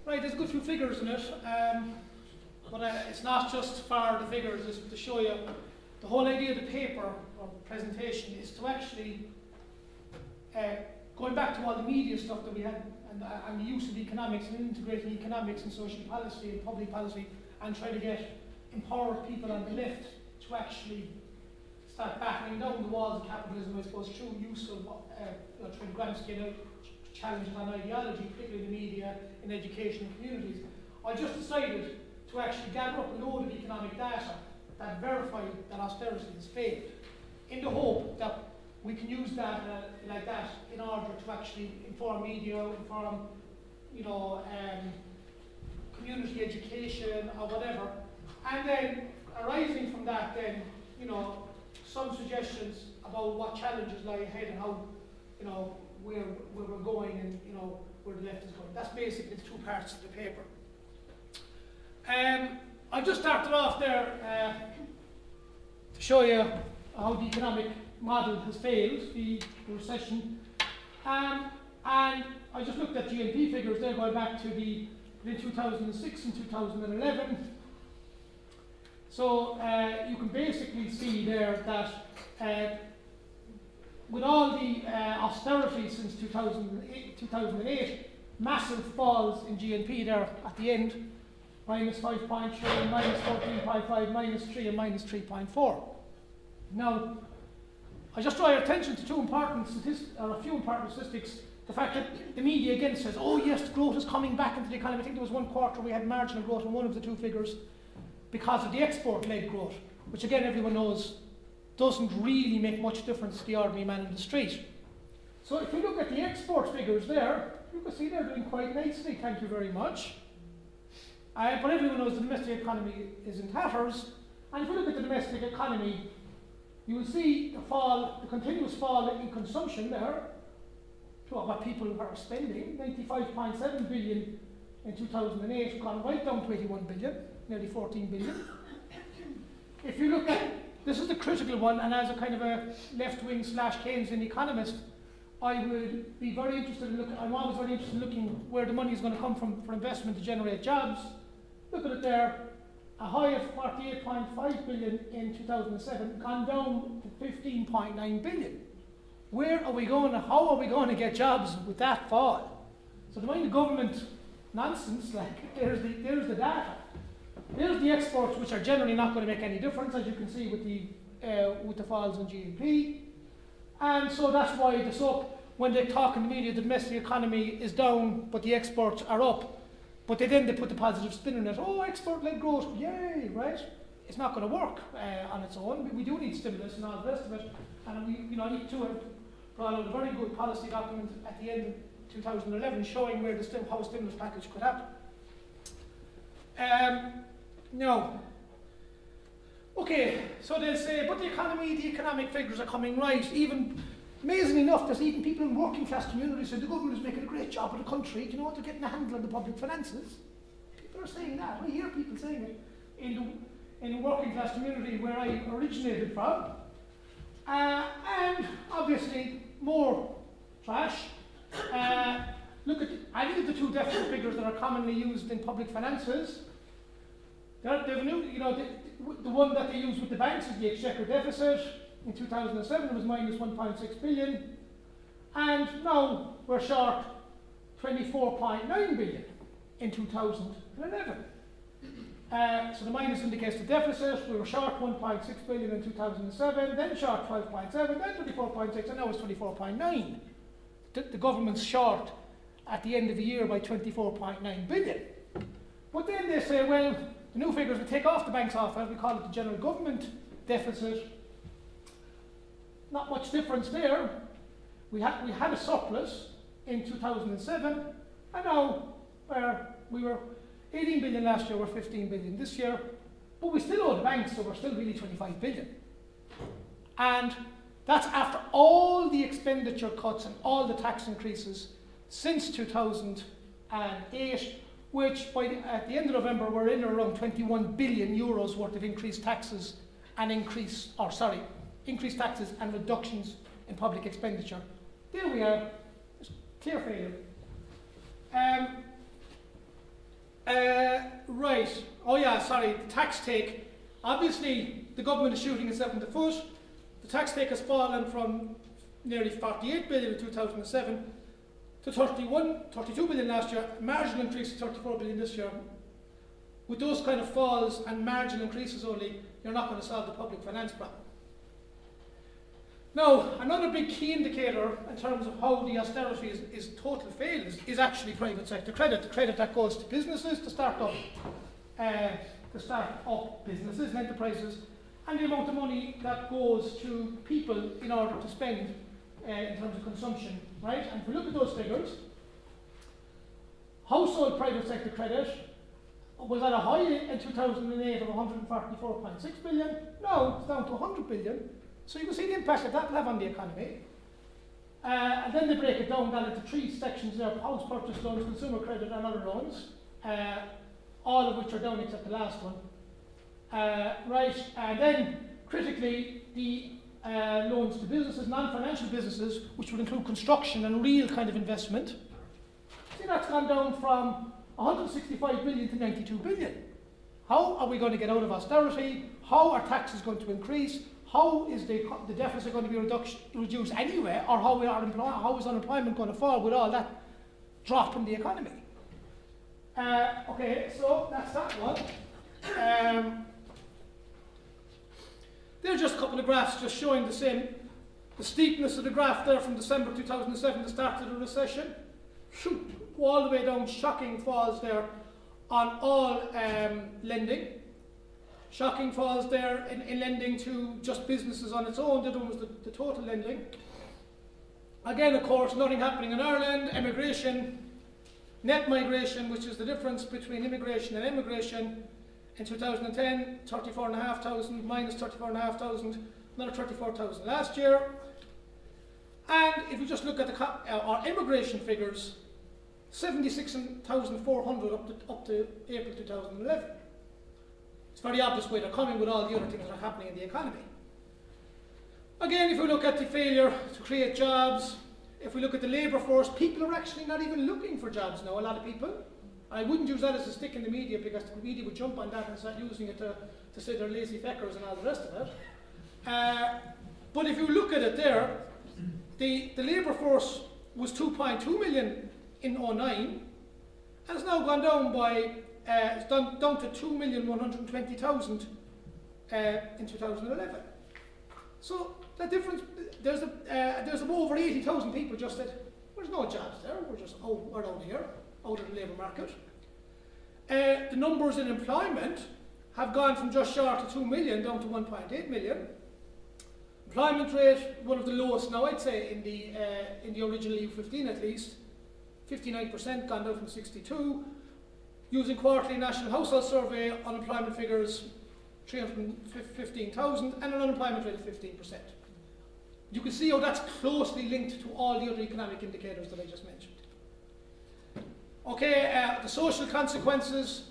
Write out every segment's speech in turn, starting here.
Right, there's a good few figures in it, but it's not just for the figures, it's to show you the whole idea of the paper or presentation is to actually, going back to all the media stuff that we had and the use of economics and integrating economics and social policy and public policy and try to get empowered people on the left to actually start battering down the walls of capitalism, I suppose, through use of trying to grand scale challenges on ideology, particularly in the media, in education and communities. I just decided to actually gather up a load of economic data that verified that austerity has failed, in the hope that we can use data like that in order to actually inform media, inform, community education or whatever, and then arising from that, then some suggestions about what challenges lie ahead and how where we're going and where the left is going. That's basically the two parts of the paper. I just started off there to show you how the economic model has failed, the recession, and I just looked at GNP figures there going back to the 2006 and 2011. So you can basically see there that with all the austerity since 2008, massive falls in GNP there at the end, minus 5.3, minus 14.5, minus 3, and minus 3.4. Now, I just draw your attention to a few important statistics. The fact that the media again says, oh yes, growth is coming back into the economy. I think there was one quarter we had marginal growth in one of the two figures because of the export-led growth, which again everyone knows doesn't really make much difference to the ordinary man in the street. So if you look at the export figures there, you can see they're doing quite nicely, thank you very much. But everyone knows the domestic economy is in tatters. And if you look at the domestic economy, you will see the continuous fall in consumption there, to what people are spending. 95.7 billion in 2008, gone right down to 81 billion, nearly 14 billion. If you look at, this is the critical one, and as a kind of a left-wing / Keynesian economist, I would be very interested in I'm always very interested in looking where the money is going to come from for investment to generate jobs. Look at it there, a high of 48.5 billion in 2007, gone down to 15.9 billion. Where are we going, how are we going to get jobs with that fall? So the mind of government nonsense, there's the data. There's the exports, which are generally not going to make any difference, as you can see with the falls in GDP. And so that's why when they talk in the media, the domestic economy is down, but the exports are up. But then they put the positive spin on it. Oh, export-led growth, yay, right? It's not going to work on its own. We do need stimulus and all the rest of it. And we need to have brought out a very good policy document at the end of 2011 showing how a stimulus package could happen. No. Okay, so they'll say, but the economic figures are coming right. Even, amazingly enough, there's even people in working class communities say the government is making a great job of the country. Do you know what? They're getting a handle on the public finances. People are saying that. I hear people saying it in the working class community where I originated from. And obviously, more trash. Look at any of the two deficit figures that are commonly used in public finances. The one that they use with the banks is the exchequer deficit. In 2007 it was minus 1.6 billion. And now we're short 24.9 billion in 2011. So the minus indicates the deficit. We were short 1.6 billion in 2007, then short 12.7, then 24.6, and now it's 24.9. The government's short at the end of the year by 24.9 billion. But then they say, well, the new figures, we take off the banks off it, we call it the general government deficit. Not much difference there. We had a surplus in 2007, and now we were 18 billion last year, we're 15 billion this year, but we still owe the banks, so we're still really 25 billion. And that's after all the expenditure cuts and all the tax increases since 2008, which at the end of November we're in around 21 billion euros worth of increased taxes and increased taxes and reductions in public expenditure. There we are, clear failure. Right. Oh yeah, sorry, the tax take. Obviously, the government is shooting itself in the foot. The tax take has fallen from nearly 48 billion in 2007 to 32 billion last year, marginal increase to 34 billion this year. With those kind of falls and marginal increases only, you're not going to solve the public finance problem. Now, another big key indicator in terms of how the austerity is total fail is actually private sector credit. The credit that goes to businesses to start up businesses and enterprises, and the amount of money that goes to people in order to spend in terms of consumption, right? And if we look at those figures, household private sector credit was at a high in 2008 of 144.6 billion. Now it's down to 100 billion. So you can see the impact that that will have on the economy. And then they break it down into three sections there: house purchase loans, consumer credit, and other loans, all of which are down except the last one. Right, and then critically, the loans to businesses, non-financial businesses, which would include construction and real kind of investment. See, that's gone down from 165 billion to 92 billion. How are we going to get out of austerity? How are taxes going to increase? How is the deficit going to be reduced anyway? Or how is unemployment going to fall with all that drop in the economy? Okay, so that's that one. There are just a couple of graphs just showing the steepness of the graph there from December 2007, the start of the recession. All the way down, shocking falls there on all lending. Shocking falls there in lending to just businesses on its own. The other one was the total lending. Again, of course, nothing happening in Ireland. Immigration, net migration, which is the difference between immigration and emigration. In 2010, 34,500, minus 34,500, another 34,000 last year. And if we just look at our immigration figures, 76,400 up to April 2011. It's very obvious where they're coming with all the other things that are happening in the economy. Again, if we look at the failure to create jobs, if we look at the labour force, people are actually not even looking for jobs now, a lot of people. I wouldn't use that as a stick in the media, because the media would jump on that and start using it to say they're lazy feckers and all the rest of it. But if you look at it there, the labour force was 2.2 million in 2009, and it's now gone down by it's down to 2,120,000 in 2011. So the difference, there's over 80,000 people just said, there's no jobs there, we're down here, out of the labour market. The numbers in employment have gone from just short of 2 million down to 1.8 million. Employment rate, one of the lowest now, I'd say, in the original EU15 at least. 59% gone down from 62. Using quarterly national household survey, unemployment figures 315,000 and an unemployment rate of 15%. You can see how that's closely linked to all the other economic indicators that I just mentioned. Okay, the social consequences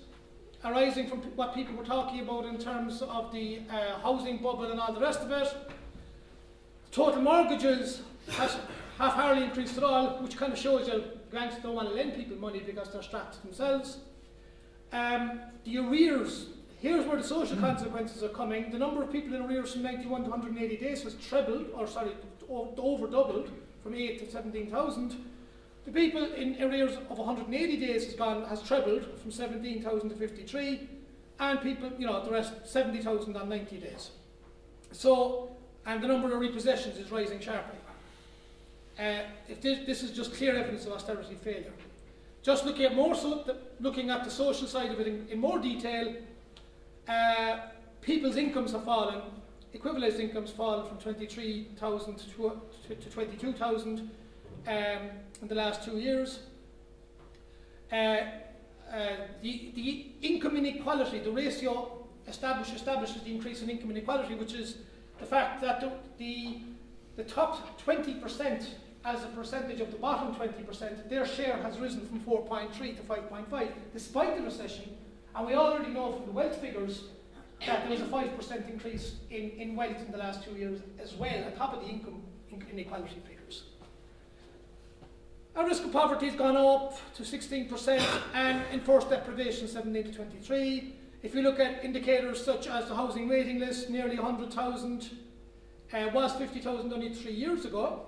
arising from what people were talking about in terms of the housing bubble and all the rest of it. Total mortgages have hardly increased at all, which kind of shows you banks don't want to lend people money because they're strapped themselves. The arrears, here's where the social consequences are coming. The number of people in arrears from 91 to 180 days has trebled, over doubled, from 8 to 17,000. The people in arrears of 180 days has trebled from 17,000 to 53, and people, the rest 70,000 on 90 days. So, and the number of repossessions is rising sharply. This is just clear evidence of austerity failure. Just looking at the social side of it in more detail, people's incomes have fallen. Equivalent incomes fallen from 23,000 to 22,000 in the last 2 years. The income inequality, the ratio establishes the increase in income inequality, which is the fact that the top 20% as a percentage of the bottom 20%, their share has risen from 4.3 to 5.5, despite the recession. And we already know from the wealth figures that there was a 5% increase in wealth in the last 2 years as well, on top of the income inequality figures. Our risk of poverty has gone up to 16% and enforced deprivation 17 to 23. If you look at indicators such as the housing waiting list, nearly 100,000, was 50,000 only 3 years ago.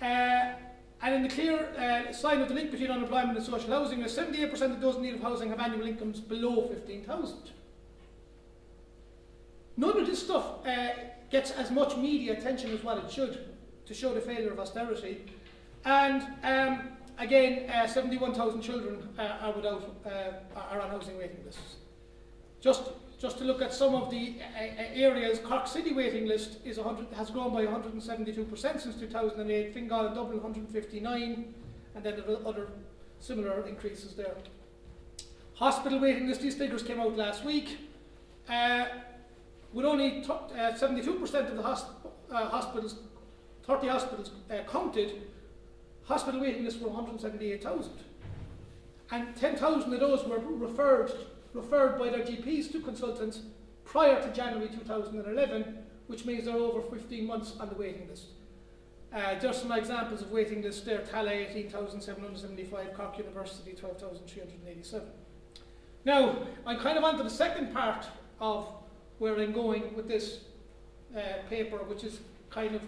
And in the clear sign of the link between unemployment and social housing, 78% of those in need of housing have annual incomes below 15,000. None of this stuff gets as much media attention as what it should to show the failure of austerity. And again, 71,000 children are on housing waiting lists. Just to look at some of the areas, Cork City waiting list has grown by 172% since 2008, Fingal and Dublin 159, and then there are other similar increases there. Hospital waiting list, these figures came out last week. With only 72% of the hospitals, 30 hospitals counted, hospital waiting lists were 178,000. And 10,000 of those were referred by their GPs to consultants prior to January 2011, which means they're over 15 months on the waiting list. Just some examples of waiting lists there: Tala 18,775, Cork University 12,387. Now, I'm kind of onto the second part of where I'm going with this paper, which is kind of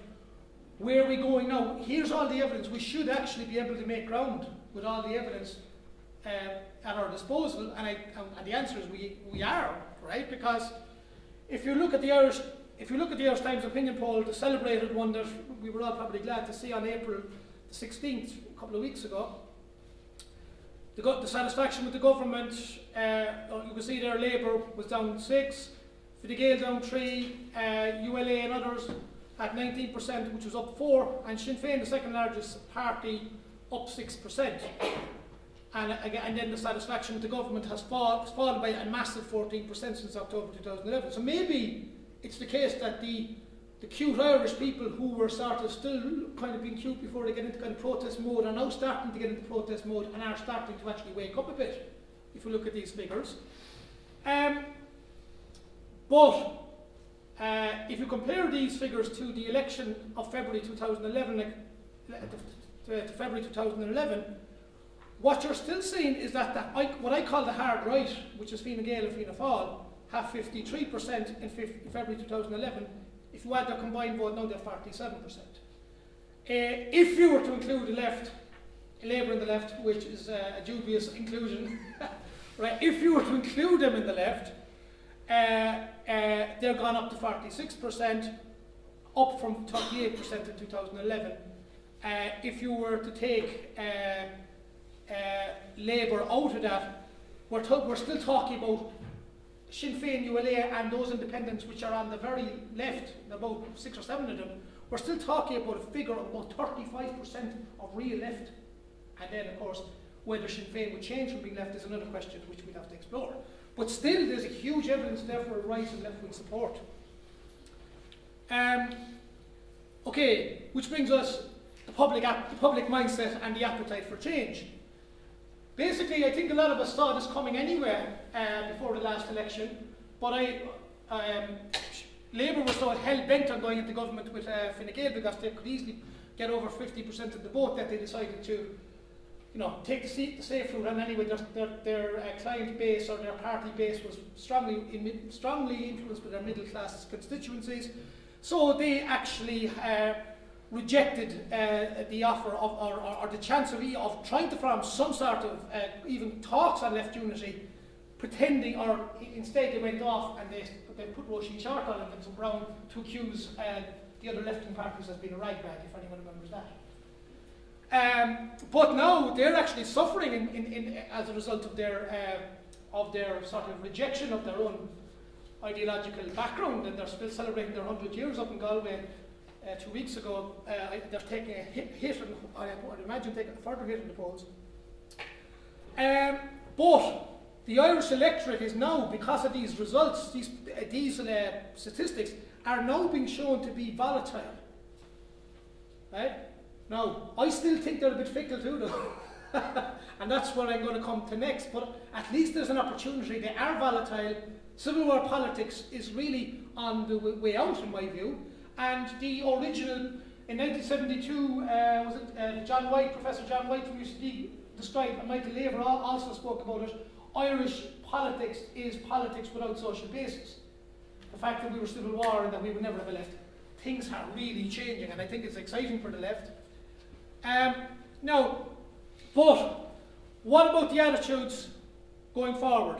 where are we going now. Here's all the evidence. We should actually be able to make ground with all the evidence at our disposal, and the answer is we are, right? Because if you look at the Irish Times opinion poll, the celebrated one that we were all probably glad to see on April the 16th, a couple of weeks ago, the satisfaction with the government, you can see there Labour was down 6, Fine Gael down 3, ULA and others at 19%, which was up 4, and Sinn Féin, the second largest party, up 6%. And then the satisfaction with the government has fallen by a massive 14% since October 2011. So maybe it's the case that the cute Irish people who were sort of still kind of being cute before they get into kind of protest mode are now starting to get into protest mode and are starting to actually wake up a bit, if we look at these figures. But if you compare these figures to the election of February 2011, to February 2011, what you're still seeing is that what I call the hard right, which is Fine Gael and Fianna Fáil, have 53% in February 2011. If you add their combined vote now, they're 47%. If you were to include the left, Labour in the left, which is a dubious inclusion, right? If you were to include them in the left, they're gone up to 46%, up from 38% in 2011. If you were to take Labour out of that, we're still talking about Sinn Féin, ULA and those independents which are on the very left, about 6 or 7 of them, we're still talking about a figure of about 35% of real left. And then, of course, whether Sinn Féin would change from being left is another question which we'd have to explore. But still, there's a huge evidence there for a rise in left-wing support. Okay, which brings us the public mindset and the appetite for change. Basically, I think a lot of us saw this coming anyway before the last election, but Labour was so hell-bent on going into government with Fine Gael because they could easily get over 50% of the vote that they decided to, take the safe route. And anyway, their client base or their party base was strongly influenced by their middle-class constituencies, so they actually rejected the offer or the chance of trying to form some sort of even talks on left unity, pretending, or instead they went off and they put Roisin Shortall and Vincent Brown to accuse the other left-wing parties as being a ragbag, if anyone remembers that. But now they're actually suffering as a result of their sort of rejection of their own ideological background, and they're still celebrating their 100 years up in Galway. 2 weeks ago, they're taking a hit, and I would imagine taking a further hit in the polls. But the Irish electorate is now, because of these results, these statistics, are now being shown to be volatile. Right? Now, I still think they're a bit fickle too, though. And that's what I'm going to come to next. But at least there's an opportunity. They are volatile. Civil war politics is really on the way out, in my view. And the original In 1972, was it John White, Professor John White from UCD described, and Michael Laver also spoke about it, Irish politics is politics without social basis. The fact that we were civil war and that we would never have a left. Things are really changing, and I think it's exciting for the left. Now, but what about the attitudes going forward?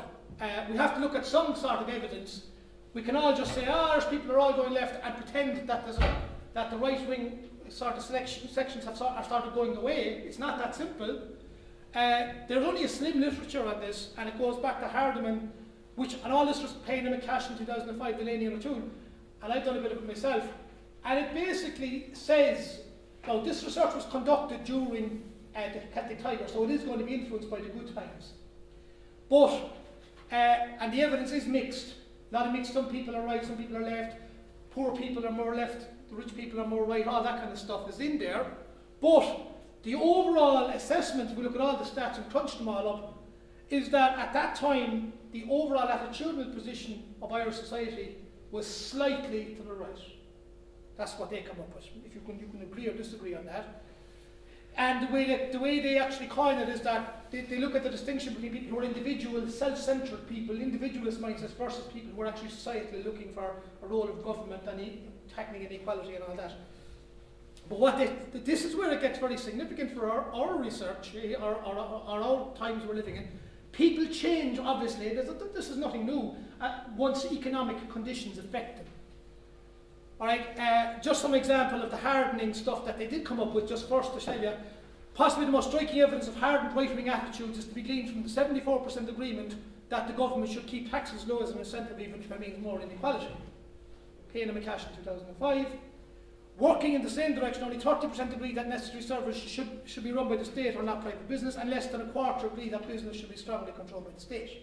We have to look at some sort of evidence. We can all just say, Irish people are all going left and pretend that that the right-wing sort of sections are started going away. It's not that simple. There's only a slim literature on this, and it goes back to Hardiman, and all this was Payne and McCash in 2005, Delaney and O'Toole, and I've done a bit of it myself. And it basically says, now this research was conducted during the Celtic Tiger, so it is going to be influenced by the good times. But, and the evidence is mixed. A lot of mixed, some people are right, some people are left, poor people are more left, the rich people are more right, all that kind of stuff is in there. But the overall assessment, if we look at all the stats and crunch them all up, is that at that time, the overall attitudinal position of Irish society was slightly to the right. That's what they come up with. If you can agree or disagree on that. And the way they actually coin it is that they look at the distinction between people who are individual, self-centred people, individualist mindsets, versus people who are actually societally looking for a role of government and tackling inequality and all that. But this is where it gets very significant for our research, our times we're living in. People change, obviously. This is nothing new. Once economic conditions affect them. All right, just some example of the hardening stuff that they did come up with. Just first to tell you, possibly the most striking evidence of hardened right-wing attitudes is to be gleaned from the 74% agreement that the government should keep taxes low as an incentive, even if it means more inequality. Payne and McCash in 2005. Working in the same direction, only 30% agree that necessary services should be run by the state or not private business, and less than a quarter agree that business should be strongly controlled by the state.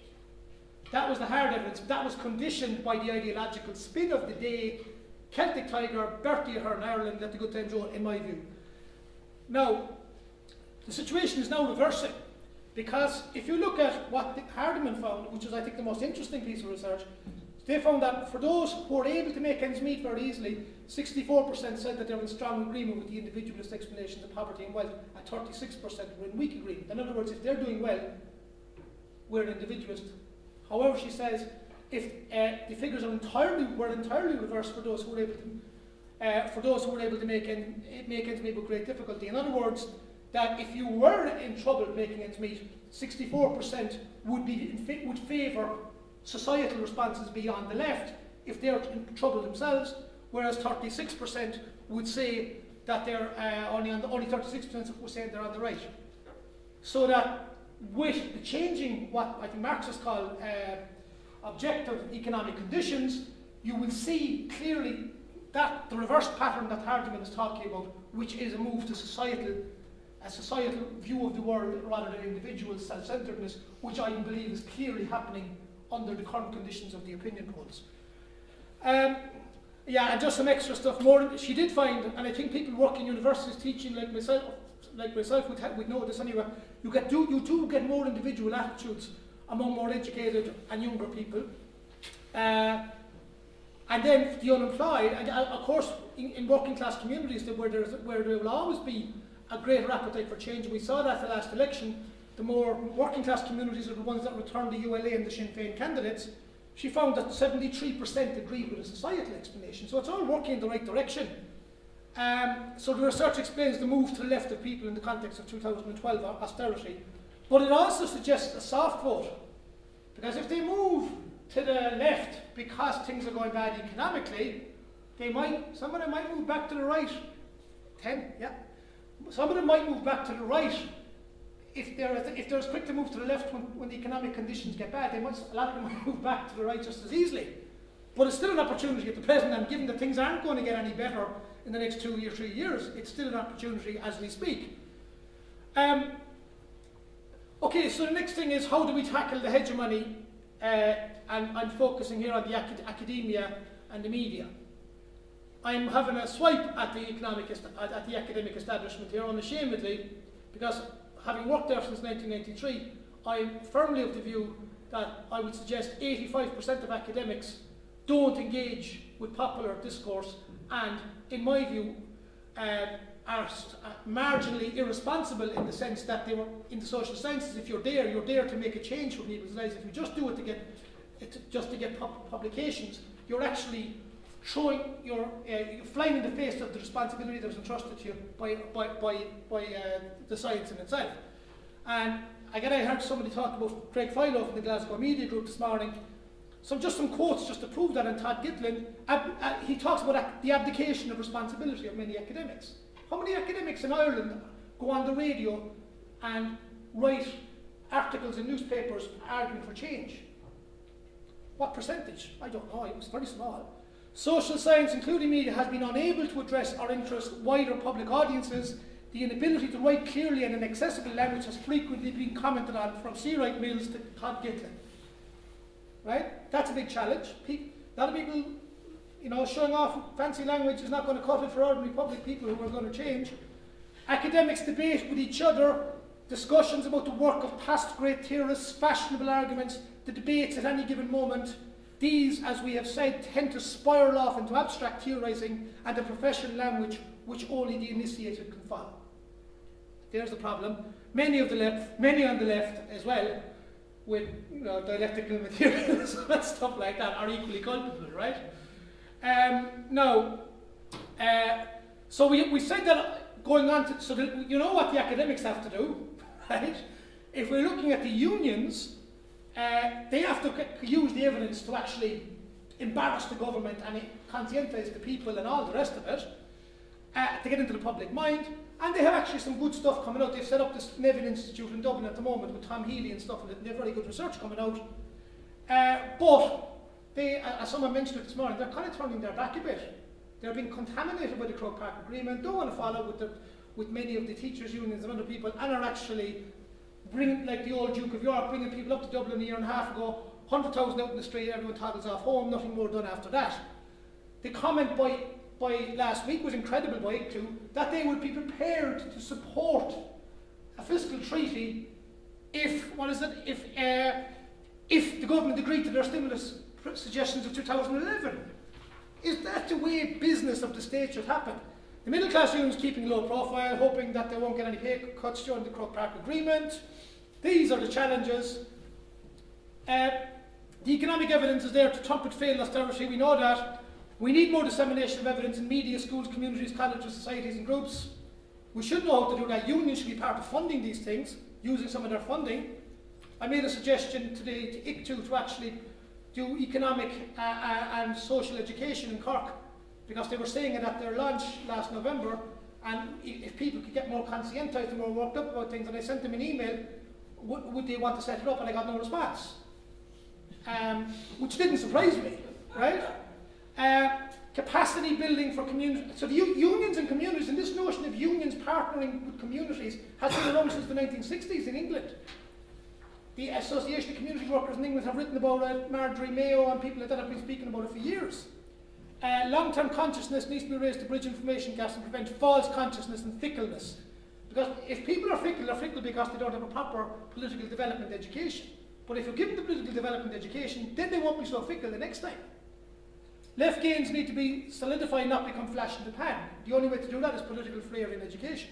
That was the hard evidence. That was conditioned by the ideological spin of the day. Celtic Tiger, Bertie Ahern, Ireland, let the good times roll, in my view. Now, the situation is now reversing, because if you look at what Hardiman found, which is I think the most interesting piece of research, they found that for those who are able to make ends meet very easily, 64% said that they were in strong agreement with the individualist explanations of poverty and wealth, and 36% were in weak agreement. In other words, if they're doing well, we're an individualist. However, she says, if the figures were entirely reversed for those who were able to make ends meet with great difficulty. In other words, that if you were in trouble making ends meet, 64% would favour societal responses beyond the left if they're in trouble themselves, whereas 36% would say that they're only 36% would say they're on the right. So that with the changing what I think Marxists call objective economic conditions, you will see clearly that the reverse pattern that Hardiman is talking about, which is a move to a societal view of the world rather than individual self-centeredness, which I believe is clearly happening under the current conditions of the opinion polls. Yeah, and just some extra stuff more. She did find, and I think people working in universities teaching like myself would know this anyway, you do get more individual attitudes among more educated and younger people. And then the unemployed, and of course in working class communities where there will always be a greater appetite for change, and we saw that the last election. The more working class communities are the ones that returned the ULA and the Sinn Féin candidates. She found that 73% agreed with a societal explanation. So it's all working in the right direction. So the research explains the move to the left of people in the context of 2012 austerity. But it also suggests a soft vote. Because if they move to the left because things are going bad economically, some of them might move back to the right. 10, yeah. Some of them might move back to the right. If they're as quick to move to the left when the economic conditions get bad, a lot of them might move back to the right just as easily. But it's still an opportunity at the present, and given that things aren't going to get any better in the next 2 or 3 years, it's still an opportunity as we speak. Okay, so the next thing is, how do we tackle the hegemony? And I'm focusing here on the academia and the media. I'm having a swipe at the academic establishment here unashamedly, because having worked there since 1993, I'm firmly of the view that I would suggest 85% of academics don't engage with popular discourse, and in my view, are marginally irresponsible in the sense that they were in the social sciences. If you're there to make a change for people's lives. If you just do it to get publications, you're actually you're flying in the face of the responsibility that was entrusted to you by the science in itself. And again, I heard somebody talk about Craig Philo from the Glasgow Media Group this morning. Just some quotes just to prove that, and Todd Gitlin, he talks about the abdication of responsibility of many academics. How many academics in Ireland go on the radio and write articles in newspapers arguing for change? What percentage? I don't know, it was very small. Social science, including media, has been unable to address or interest wider public audiences. The inability to write clearly in an accessible language has frequently been commented on, from C. Wright Mills to Todd Gitlin. Right? That's a big challenge. A lot of people, showing off fancy language is not going to cut it for ordinary public people who are going to change. Academics debate with each other, discussions about the work of past great theorists, fashionable arguments, the debates at any given moment. These, as we have said, tend to spiral off into abstract theorising and a professional language which only the initiated can follow. There's the problem. Many on the left as well, with dialectical materials and stuff like that, are equally culpable, right? So we said that going on to, so that you know what the academics have to do, right? If we're looking at the unions, they have to use the evidence to actually embarrass the government and conscientise the people and all the rest of it, to get into the public mind. And they have actually some good stuff coming out. They've set up this Neville Institute in Dublin at the moment with Tom Healy and stuff, and they have very good research coming out. But they, as someone mentioned it this morning, they're kind of turning their back a bit. They're being contaminated by the Croke Park Agreement, don't want to follow with many of the teachers' unions and other people, and are actually bringing, like the old Duke of York, bringing people up to Dublin a year and a half ago, 100,000 out in the street, everyone toddles off home, nothing more done after that. The comment by last week was incredible by ICTU, that they would be prepared to support a fiscal treaty if the government agreed to their stimulus suggestions of 2011. Is that the way business of the state should happen? The middle class union is keeping low profile, hoping that they won't get any pay cuts during the Croke Park Agreement. These are the challenges. The economic evidence is there to trumpet failed austerity, we know that. We need more dissemination of evidence in media, schools, communities, colleges, societies and groups. We should know how to do that. Unions should be part of funding these things, using some of their funding. I made a suggestion today to ICTU to actually do economic and social education in Cork, because they were saying it at their launch last November, and if people could get more conscientised and more worked up about things, and I sent them an email, would they want to set it up, and I got no response. Which didn't surprise me, right? Capacity building for communities. So the unions and communities, and this notion of unions partnering with communities has been around since the 1960s in England. The Association of Community Workers in England have written about it, Marjorie Mayo and people like that have been speaking about it for years. Long-term consciousness needs to be raised to bridge information gaps and prevent false consciousness and fickleness. Because if people are fickle because they don't have a proper political development education. But if you give them the political development education, then they won't be so fickle the next time. Left gains need to be solidified, not become flash in the pan. The only way to do that is political flair in education.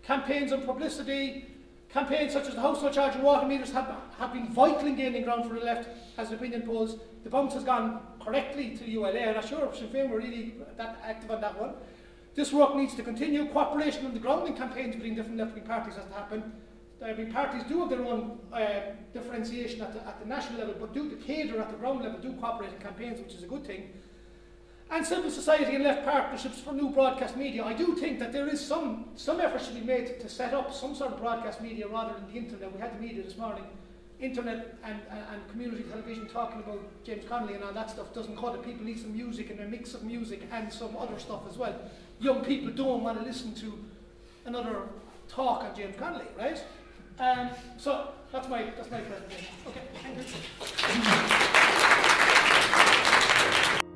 Campaigns on publicity, campaigns such as the household charge and water meters have been vital in gaining ground for the left as opinion polls. The bounce has gone correctly to ULA. I'm not sure if Sinn Féin were really that active on that one. This work needs to continue. Cooperation on the ground in campaigns between different left-wing parties has to happen. Parties do have their own differentiation at the national level, but do cater at the ground level, do cooperate in campaigns, which is a good thing. And civil society and left partnerships for new broadcast media. I do think that there is some efforts to be made to set up some sort of broadcast media rather than the internet. We had the media this morning. Internet and community television talking about James Connolly and all that stuff doesn't cut it. People need some music and a mix of music and some other stuff as well. Young people don't want to listen to another talk on James Connolly, right? So that's my presentation. Okay, thank you.